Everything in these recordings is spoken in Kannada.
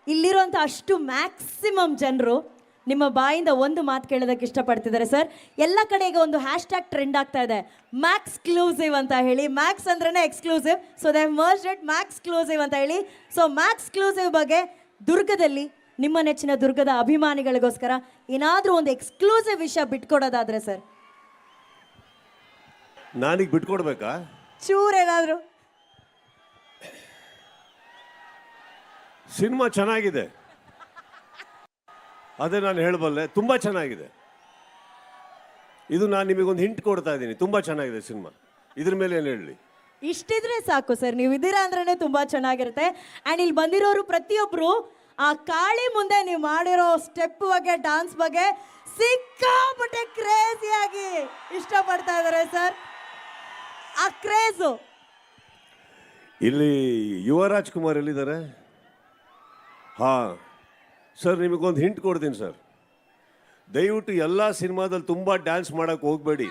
ಇಲ್ಲಿರುವಂಥ ಅಷ್ಟು ಮ್ಯಾಕ್ಸಿಮಮ್ ಜನರು ನಿಮ್ಮ ಬಾಯಿಂದ ಒಂದು ಮಾತು ಕೇಳೋದಕ್ಕೆ ಇಷ್ಟಪಡ್ತಿದ್ದಾರೆ ಸರ್. ಎಲ್ಲ ಕಡೆ ಈಗ ಒಂದು ಹ್ಯಾಶ್ ಟ್ಯಾಗ್ ಟ್ರೆಂಡ್ ಆಗ್ತಾ ಇದೆ, ಮ್ಯಾಕ್ಸ್ಕ್ಲೂಸಿವ್ ಅಂತ ಹೇಳಿ. ಮ್ಯಾಕ್ಸ್ ಅಂದ್ರೇ exclusive, so they merged it maxclusive ಅಂತ ಹೇಳಿ. ಸೊ ಮ್ಯಾಕ್ಸ್ಕ್ಲೂಸಿವ್ ಬಗ್ಗೆ ದುರ್ಗದಲ್ಲಿ ನಿಮ್ಮ ನೆಚ್ಚಿನ ದುರ್ಗದ ಅಭಿಮಾನಿಗಳಿಗೋಸ್ಕರ ಏನಾದರೂ ಒಂದು ಎಕ್ಸ್ಕ್ಲೂಸಿವ್ ವಿಷಯ ಬಿಟ್ಕೊಡೋದಾದ್ರೆ ಸರ್. ನಾನೀಗ ಬಿಟ್ಕೊಡ್ಬೇಕಾ? ಚೂರೇನಾದರೂ. ಸಿನಿಮಾ ಚೆನ್ನಾಗಿದೆ, ಅದೇ ನಾನು ಹೇಳಬಲ್ಲೆ. ತುಂಬ ಚೆನ್ನಾಗಿದೆ. ಇದು ನಾನು ನಿಮಗೊಂದು ಹಿಂಟ್ ಕೊಡ್ತಾ ಇದ್ದೀನಿ, ತುಂಬ ಚೆನ್ನಾಗಿದೆ ಸಿನಿಮಾ. ಇದ್ರ ಮೇಲೆ ಏನು ಹೇಳಲಿ? ಇಷ್ಟಿದ್ರೆ ಸಾಕು ಸರ್, ನೀವು ಇದ್ದೀರಾ ಅಂದ್ರೇ ತುಂಬ ಚೆನ್ನಾಗಿರುತ್ತೆ. ಆ್ಯಂಡ್ ಇಲ್ಲಿ ಬಂದಿರೋರು ಪ್ರತಿಯೊಬ್ಬರು ಆ ಕಾಳಿ ಮುಂದೆ ನೀವು ಮಾಡಿರೋ ಸ್ಟೆಪ್ ಬಗ್ಗೆ, ಡಾನ್ಸ್ ಬಗ್ಗೆ ಸಿಕ್ಕಾಪಟ್ಟೆ ಕ್ರೇಜಿಯಾಗಿ ಇಷ್ಟಪಡ್ತಾ ಇದ್ದಾರೆ ಸರ್. ಆ ಕ್ರೇಜು ಇಲ್ಲಿ ಯುವರಾಜ್ ಕುಮಾರ್ ಎಲ್ಲಿದ್ದಾರೆ? ಹಾಂ ಸರ್, ನಿಮಗೊಂದು ಹಿಂಟ್ ಕೊಡ್ತೀನಿ ಸರ್. ದಯವಿಟ್ಟು ಎಲ್ಲ ಸಿನಿಮಾದಲ್ಲಿ ತುಂಬ ಡ್ಯಾನ್ಸ್ ಮಾಡೋಕ್ಕೆ ಹೋಗಬೇಡಿ.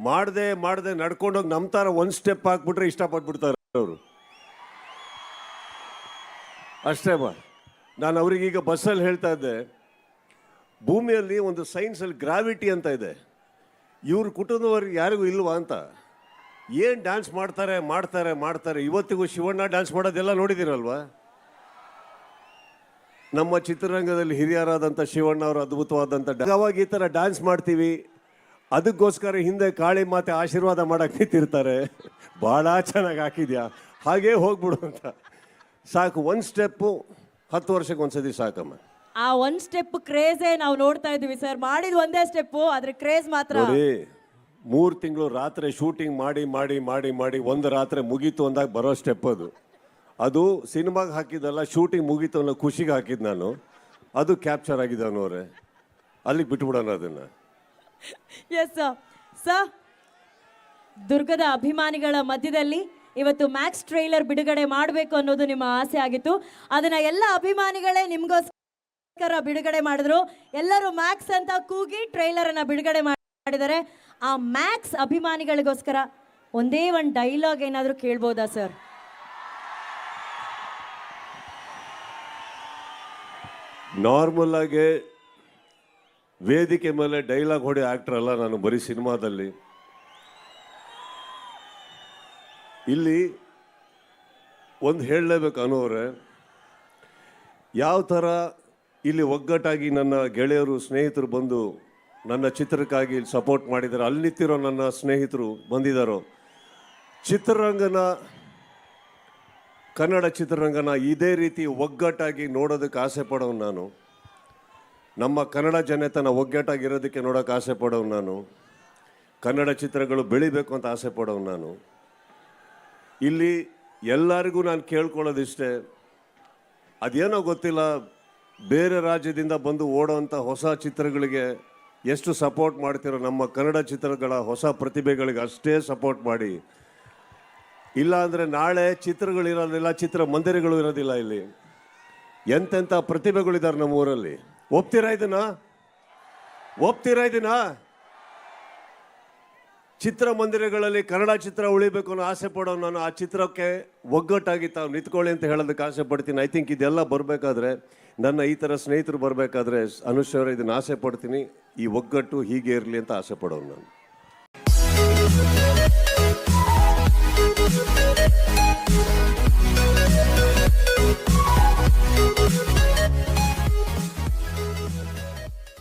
ಮಾಡದೆ ನಡ್ಕೊಂಡೋಗಿ ನಮ್ಮ ಥರ ಒಂದು ಸ್ಟೆಪ್ ಹಾಕ್ಬಿಟ್ರೆ ಇಷ್ಟಪಟ್ಬಿಡ್ತಾರೆ ಅವರು. ಅಷ್ಟೇ ಬಾ. ನಾನು ಅವ್ರಿಗೀಗ ಬಸ್ಸಲ್ಲಿ ಹೇಳ್ತಾ ಇದ್ದೆ, ಭೂಮಿಯಲ್ಲಿ ಒಂದು ಸೈನ್ಸಲ್ಲಿ ಗ್ರಾವಿಟಿ ಅಂತ ಇದೆ, ಇವ್ರ ಕುಟುಂಬದವ್ರಿಗೆ ಯಾರಿಗೂ ಇಲ್ವಾ ಅಂತ. ಏನು ಡ್ಯಾನ್ಸ್ ಮಾಡ್ತಾರೆ. ಇವತ್ತಿಗೂ ಶಿವಣ್ಣ ಡ್ಯಾನ್ಸ್ ಮಾಡೋದೆಲ್ಲ ನೋಡಿದ್ದೀರಲ್ವಾ? ನಮ್ಮ ಚಿತ್ರರಂಗದಲ್ಲಿ ಹಿರಿಯರಾದಂಥ ಶಿವಣ್ಣ ಅವರು ಅದ್ಭುತವಾದಂಥ ಅವಾಗ ಈ ಥರ ಡ್ಯಾನ್ಸ್ ಮಾಡ್ತೀವಿ, ಅದಕ್ಕೋಸ್ಕರ ಹಿಂದೆ ಕಾಳಿ ಮಾತೆ ಆಶೀರ್ವಾದ ಮಾಡಕ್ಕೆ ನಿಂತಿರ್ತಾರೆ. ಭಾಳ ಚೆನ್ನಾಗಿ ಹಾಕಿದ್ಯಾ, ಹಾಗೇ ಹೋಗ್ಬಿಡು ಅಂತ. ಸಾಕು, ಒಂದು ಸ್ಟೆಪ್ಪು 10 ವರ್ಷಕ್ಕೆ ಒಂದ್ಸತಿ ಸಾಕಮ್ಮ. ಆ ಒಂದು ಸ್ಟೆಪ್ ಕ್ರೇಜೇ ನಾವು ನೋಡ್ತಾ ಇದ್ದೀವಿ ಸರ್. ಮಾಡಿದ ಒಂದೇ ಸ್ಟೆಪ್ಪು, ಆದ್ರೆ ಕ್ರೇಜ್ ಮಾತ್ರ ನೋಡಿ. 3 ತಿಂಗಳು ರಾತ್ರಿ ಶೂಟಿಂಗ್ ಮಾಡಿ ಒಂದು ರಾತ್ರಿ ಮುಗೀತು ಅಂದಾಗ ಬರೋ ಸ್ಟೆಪ್ ಅದು ಸಿನಿಮಾಗೆ ಹಾಕಿದ್ದಲ್ಲ, ಶೂಟಿಂಗ್ ಮುಗೀತು ಅನ್ನೋ ಖುಷಿಗೆ ಹಾಕಿದ್ದು ನಾನು. ಅದು ಕ್ಯಾಪ್ಚರ್ ಆಗಿದೆ ಅನ್ನೋರೆ, ಅಲ್ಲಿಗೆ ಬಿಟ್ಬಿಡೋಣ ಅದನ್ನು. ಎಸ್ ಸರ್, ದುರ್ಗದ ಅಭಿಮಾನಿಗಳ ಮಧ್ಯದಲ್ಲಿ ಇವತ್ತು ಮ್ಯಾಕ್ಸ್ ಟ್ರೈಲರ್ ಬಿಡುಗಡೆ ಮಾಡಬೇಕು ಅನ್ನೋದು ನಿಮ್ಮ ಆಸೆ ಆಗಿತ್ತು. ಅದನ್ನ ಎಲ್ಲ ಅಭಿಮಾನಿಗಳೇ ನಿಮಗೋಸ್ಕರ ಬಿಡುಗಡೆ ಮಾಡಿದ್ರು. ಎಲ್ಲರೂ ಮ್ಯಾಕ್ಸ್ ಅಂತ ಕೂಗಿ ಟ್ರೈಲರ್ ಅನ್ನ ಬಿಡುಗಡೆ ಮಾಡಿದ್ದಾರೆ. ಆ ಮ್ಯಾಕ್ಸ್ ಅಭಿಮಾನಿಗಳಿಗೋಸ್ಕರ ಒಂದೇ ಒಂದು ಡೈಲಾಗ್ ಏನಾದರೂ ಕೇಳ್ಬೋದಾ ಸರ್? ನಾರ್ಮಲ್ ಆಗಿ ವೇದಿಕೆ ಮೇಲೆ ಡೈಲಾಗ್ ಹೊಡೆ ಆಕ್ಟರ್ ಅಲ್ಲ ನಾನು, ಬರೀ ಸಿನಿಮಾದಲ್ಲಿ. ಇಲ್ಲಿ ಒಂದು ಹೇಳಲೇಬೇಕು ಅನ್ನೋರೆ, ಯಾವ ಥರ ಇಲ್ಲಿ ಒಗ್ಗಟ್ಟಾಗಿ ನನ್ನ ಗೆಳೆಯರು ಸ್ನೇಹಿತರು ಬಂದು ನನ್ನ ಚಿತ್ರಕ್ಕಾಗಿ ಇಲ್ಲಿ ಸಪೋರ್ಟ್ ಮಾಡಿದ್ದಾರೆ. ಅಲ್ಲಿ ನಿಂತಿರೋ ನನ್ನ ಸ್ನೇಹಿತರು ಬಂದಿದ್ದಾರೋ, ಕನ್ನಡ ಚಿತ್ರರಂಗನ ಇದೇ ರೀತಿ ಒಗ್ಗಟ್ಟಾಗಿ ನೋಡೋದಕ್ಕೆ ಆಸೆ ಪಡೋನು ನಾನು. ನಮ್ಮ ಕನ್ನಡ ಜನತನ ಒಗ್ಗಟ್ಟಾಗಿರೋದಕ್ಕೆ ನೋಡೋಕೆ ಆಸೆ ಪಡೋನು ನಾನು. ಕನ್ನಡ ಚಿತ್ರಗಳು ಬೆಳಿಬೇಕು ಅಂತ ಆಸೆ ಪಡೋನು ನಾನು. ಇಲ್ಲಿ ಎಲ್ಲರಿಗೂ ನಾನು ಕೇಳ್ಕೊಳ್ಳೋದಿಷ್ಟೇ, ಅದೇನೋ ಗೊತ್ತಿಲ್ಲ, ಬೇರೆ ರಾಜ್ಯದಿಂದ ಬಂದು ಓಡೋವಂಥ ಹೊಸ ಚಿತ್ರಗಳಿಗೆ ಎಷ್ಟು ಸಪೋರ್ಟ್ ಮಾಡ್ತಿರೋ ನಮ್ಮ ಕನ್ನಡ ಚಿತ್ರಗಳ ಹೊಸ ಪ್ರತಿಭೆಗಳಿಗೆ ಅಷ್ಟೇ ಸಪೋರ್ಟ್ ಮಾಡಿ. ಇಲ್ಲ ಅಂದರೆ ನಾಳೆ ಚಿತ್ರಗಳಿರೋದಿಲ್ಲ, ಚಿತ್ರ ಮಂದಿರಗಳು ಇರೋದಿಲ್ಲ. ಇಲ್ಲಿ ಎಂತೆಂಥ ಪ್ರತಿಭೆಗಳಿದ್ದಾರೆ ನಮ್ಮ ಊರಲ್ಲಿ. ಒಪ್ತೀರಾ ಇದನ್ನ? ಚಿತ್ರಮಂದಿರಗಳಲ್ಲಿ ಕನ್ನಡ ಚಿತ್ರ ಉಳಿಬೇಕು ಅನ್ನೋ ಆಸೆ ಪಡೋ ನಾನು. ಆ ಚಿತ್ರಕ್ಕೆ ಒಗ್ಗಟ್ಟಾಗಿ ತಾವು ನಿಂತ್ಕೊಳ್ಳಿ ಅಂತ ಹೇಳೋದಕ್ಕೆ ಆಸೆ ಪಡ್ತೀನಿ. ಐ ಥಿಂಕ್ ಇದೆಲ್ಲ ಬರಬೇಕಾದ್ರೆ, ನನ್ನ ಈ ಥರ ಸ್ನೇಹಿತರು ಬರಬೇಕಾದ್ರೆ, ಅನುಶ್ವರ ಇದನ್ನು ಆಸೆ ಪಡ್ತೀನಿ. ಈ ಒಗ್ಗಟ್ಟು ಹೀಗೆ ಇರಲಿ ಅಂತ ಆಸೆ ಪಡೋನು ನಾನು.